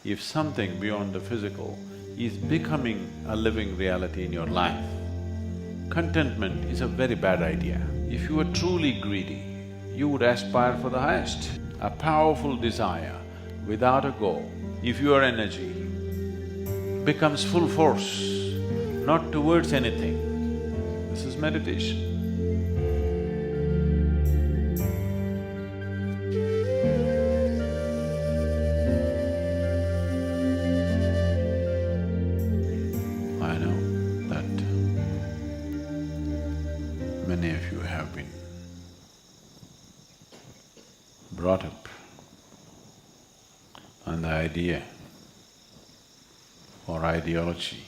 if something beyond the physical is becoming a living reality in your life, contentment is a very bad idea. If you are truly greedy, you would aspire for the highest. A powerful desire without a goal, if your energy becomes full force, not towards anything, this is meditation. I know that many of you have been brought up on the idea or ideology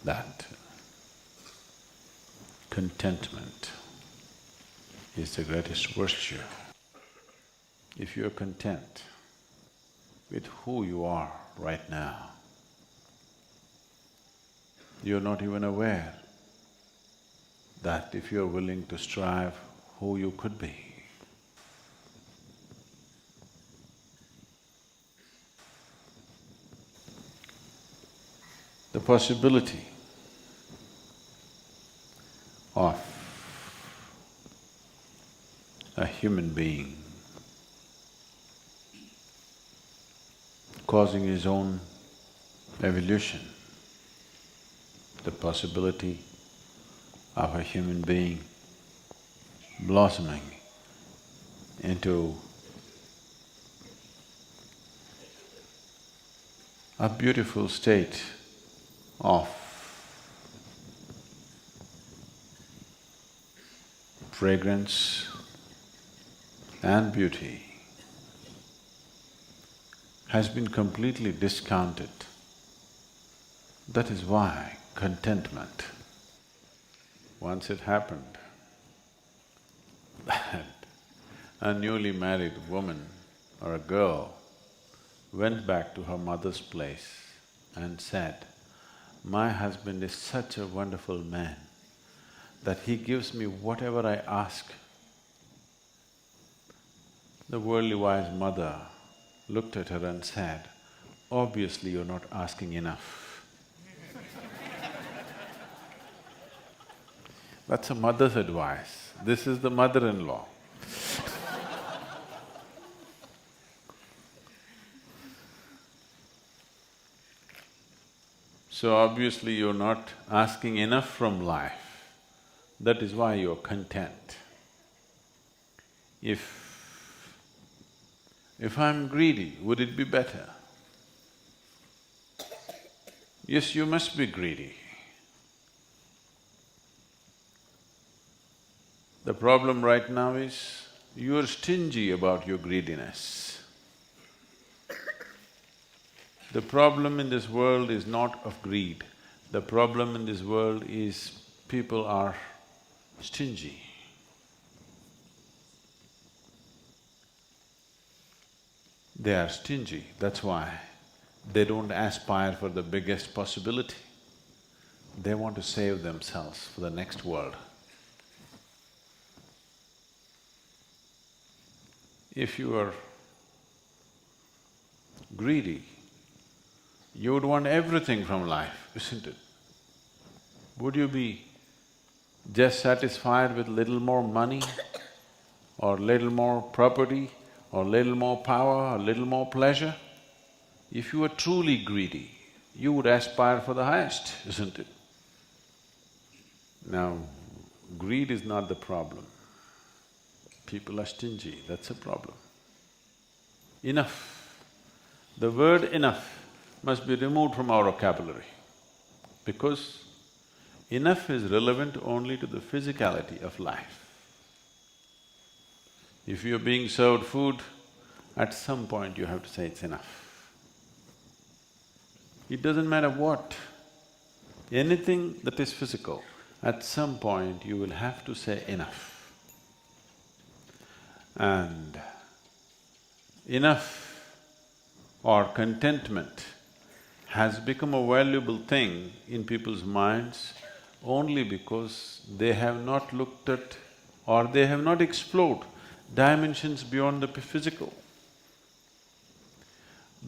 that contentment is the greatest virtue. If you're content with who you are right now, you're not even aware that if you're willing to strive, who you could be. The possibility of a human being causing his own evolution, the possibility of a human being blossoming into a beautiful state of fragrance and beauty has been completely discounted. That is why contentment. Once it happened that a newly married woman or a girl went back to her mother's place and said, "My husband is such a wonderful man that he gives me whatever I ask." The worldly wise mother looked at her and said, "Obviously you're not asking enough." That's a mother's advice. This is the mother-in-law. So obviously you're not asking enough from life. That is why you're content. If I'm greedy, would it be better? Yes, you must be greedy. The problem right now is, you're stingy about your greediness. The problem in this world is not of greed. The problem in this world is people are stingy. They are stingy, that's why they don't aspire for the biggest possibility. They want to save themselves for the next world. If you are greedy, you would want everything from life, isn't it? Would you be just satisfied with little more money or little more property or little more power or little more pleasure? If you were truly greedy, you would aspire for the highest, isn't it? Now, greed is not the problem. People are stingy, that's a problem. Enough. The word enough must be removed from our vocabulary, because enough is relevant only to the physicality of life. If you're being served food, at some point you have to say it's enough. It doesn't matter what, anything that is physical, at some point you will have to say enough. And enough or contentment has become a valuable thing in people's minds only because they have not looked at or they have not explored dimensions beyond the physical.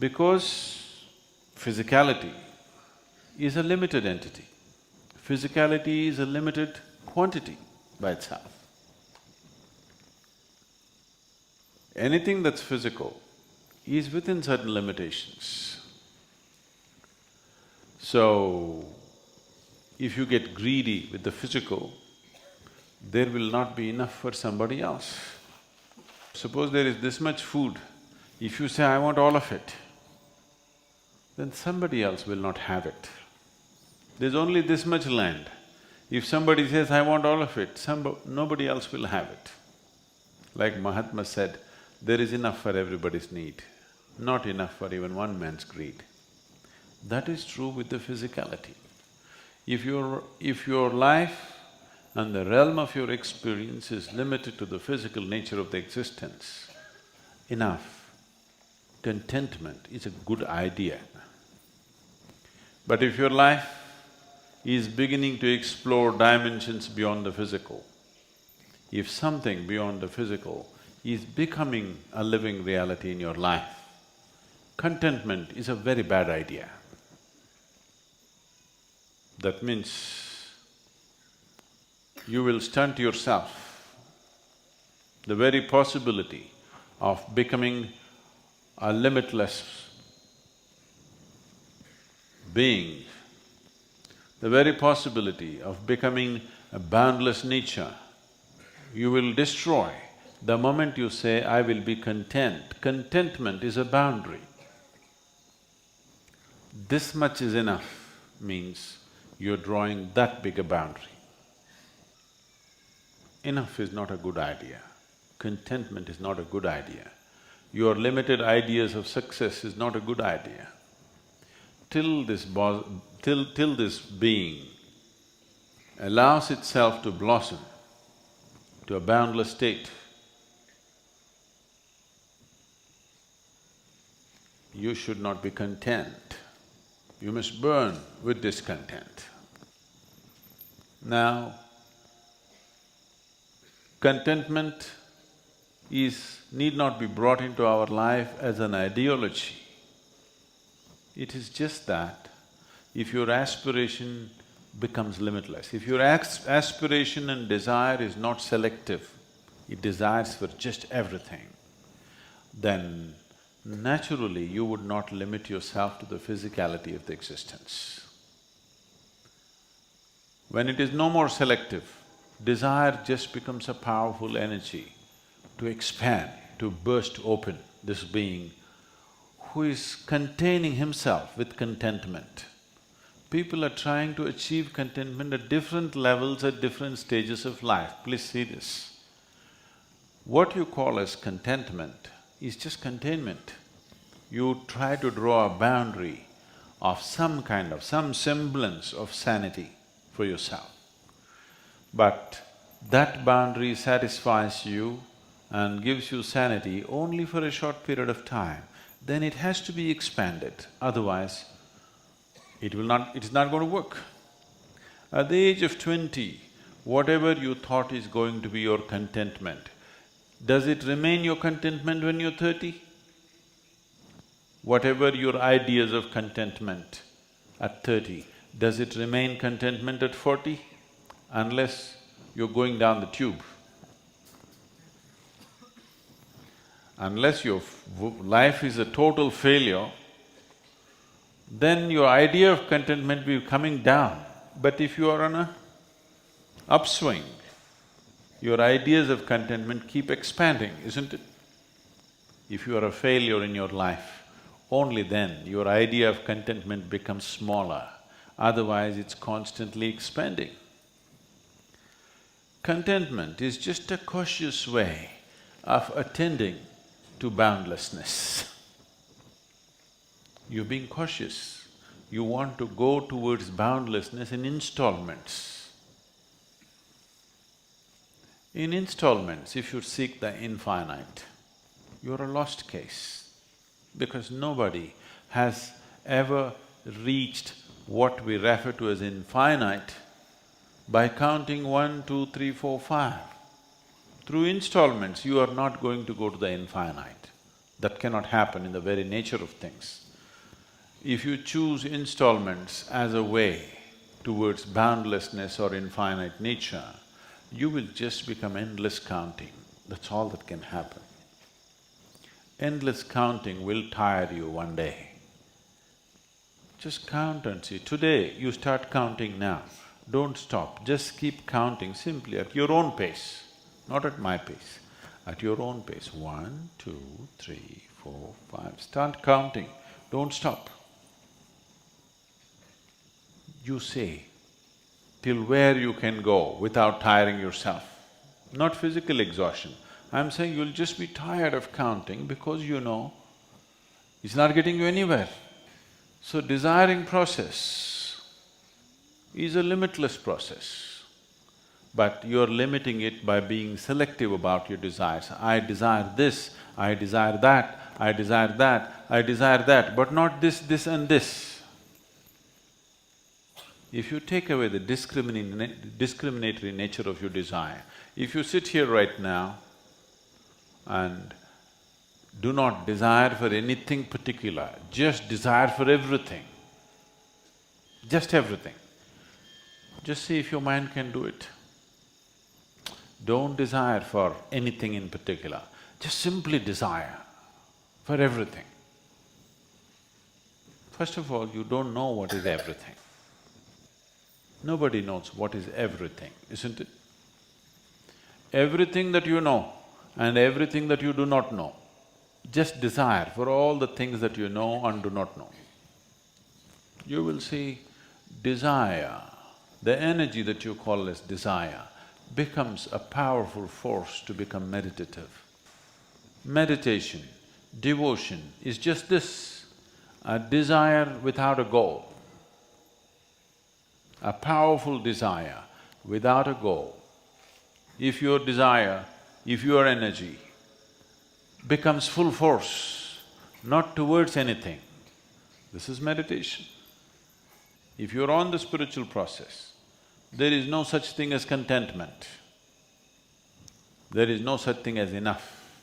Because physicality is a limited entity. Physicality is a limited quantity by itself. Anything that's physical is within certain limitations. So, if you get greedy with the physical, there will not be enough for somebody else. Suppose there is this much food, if you say, I want all of it, then somebody else will not have it. There's only this much land. If somebody says, I want all of it, nobody else will have it. Like Mahatma said, there is enough for everybody's need, not enough for even one man's greed. That is true with the physicality. If your life and the realm of your experience is limited to the physical nature of the existence, enough, contentment is a good idea. But if your life is beginning to explore dimensions beyond the physical, if something beyond the physical is becoming a living reality in your life, contentment is a very bad idea. That means you will stunt yourself. The very possibility of becoming a limitless being, the very possibility of becoming a boundless nature, you will destroy the moment you say, I will be content. Contentment is a boundary. This much is enough means you're drawing that big a boundary. Enough is not a good idea. Contentment is not a good idea. Your limited ideas of success is not a good idea. Till this being allows itself to blossom to a boundless state, you should not be content. You must burn with discontent. Now, contentment need not be brought into our life as an ideology. It is just that if your aspiration becomes limitless, if your aspiration and desire is not selective, it desires for just everything, then naturally you would not limit yourself to the physicality of the existence. When it is no more selective, desire just becomes a powerful energy to expand, to burst open this being who is containing himself with contentment. People are trying to achieve contentment at different levels, at different stages of life. Please see this. What you call as contentment is just containment. You try to draw a boundary of some semblance of sanity for yourself. But that boundary satisfies you and gives you sanity only for a short period of time. Then it has to be expanded, otherwise it is not going to work. At the age of 20, whatever you thought is going to be your contentment, does it remain your contentment when you're 30? Whatever your ideas of contentment at 30, does it remain contentment at 40? Unless you're going down the tube. Unless your life is a total failure, then your idea of contentment will be coming down. But if you are on a upswing, your ideas of contentment keep expanding, isn't it? If you are a failure in your life, only then your idea of contentment becomes smaller, otherwise it's constantly expanding. Contentment is just a cautious way of attending to boundlessness. You're being cautious. You want to go towards boundlessness in installments. In installments, if you seek the infinite, you're a lost case, because nobody has ever reached what we refer to as infinite by counting 1, 2, 3, 4, 5. Through installments, you are not going to go to the infinite. That cannot happen in the very nature of things. If you choose installments as a way towards boundlessness or infinite nature, you will just become endless counting. That's all that can happen. Endless counting will tire you one day. Just count and see. Today, you start counting now. Don't stop, just keep counting simply at your own pace, not at my pace, at your own pace. 1, 2, 3, 4, 5, start counting, don't stop. You say till where you can go without tiring yourself, not physical exhaustion. I'm saying you'll just be tired of counting because you know it's not getting you anywhere. So desiring process is a limitless process, but you're limiting it by being selective about your desires. I desire this, I desire that, I desire that, I desire that, but not this, this and this. If you take away the discriminatory nature of your desire, if you sit here right now and do not desire for anything particular, just desire for everything, just everything, just see if your mind can do it. Don't desire for anything in particular, just simply desire for everything. First of all, you don't know what is everything. Nobody knows what is everything, isn't it? Everything that you know and everything that you do not know, just desire for all the things that you know and do not know. You will see desire, the energy that you call as desire, becomes a powerful force to become meditative. Meditation, devotion is just this, a desire without a goal. A powerful desire without a goal. If your desire, if your energy becomes full force, not towards anything, this is meditation. If you're on the spiritual process, there is no such thing as contentment. There is no such thing as enough.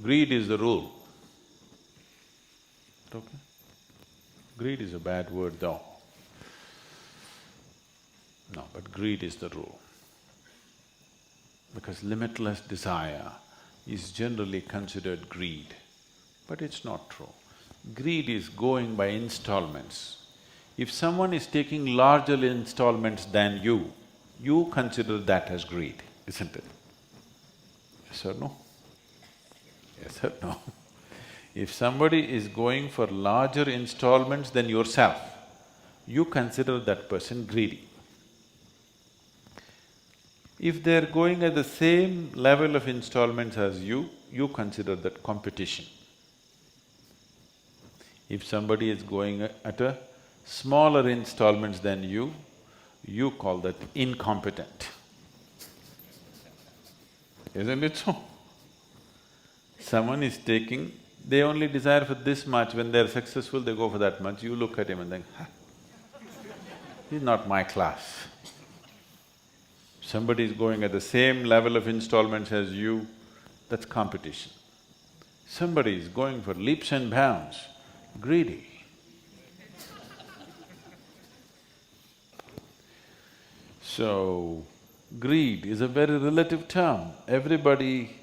Greed is the rule. Okay? Greed is a bad word though. No, but greed is the rule. Because limitless desire is generally considered greed, but it's not true. Greed is going by installments. If someone is taking larger installments than you consider that as greed, isn't it? Yes or no? Yes or no? If somebody is going for larger installments than yourself, you consider that person greedy. If they're going at the same level of installments as you consider that competition. If somebody is going at a smaller installments than you call that incompetent. Isn't it so? Someone is taking, they only desire for this much, when they're successful they go for that much, you look at him and think, he's not my class. Somebody is going at the same level of installments as you, that's competition. Somebody is going for leaps and bounds, greedy. So, greed is a very relative term. Everybody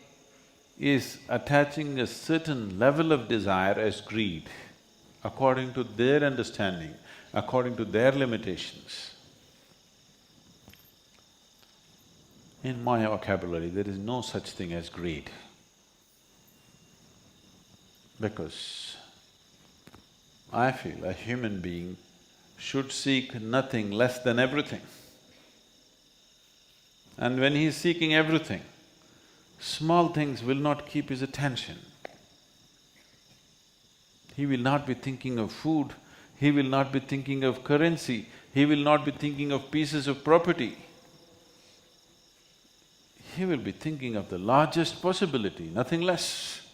is attaching a certain level of desire as greed, according to their understanding, according to their limitations. In my vocabulary, there is no such thing as greed. Because I feel a human being should seek nothing less than everything. And when he is seeking everything, small things will not keep his attention. He will not be thinking of food, he will not be thinking of currency, he will not be thinking of pieces of property. He will be thinking of the largest possibility, nothing less.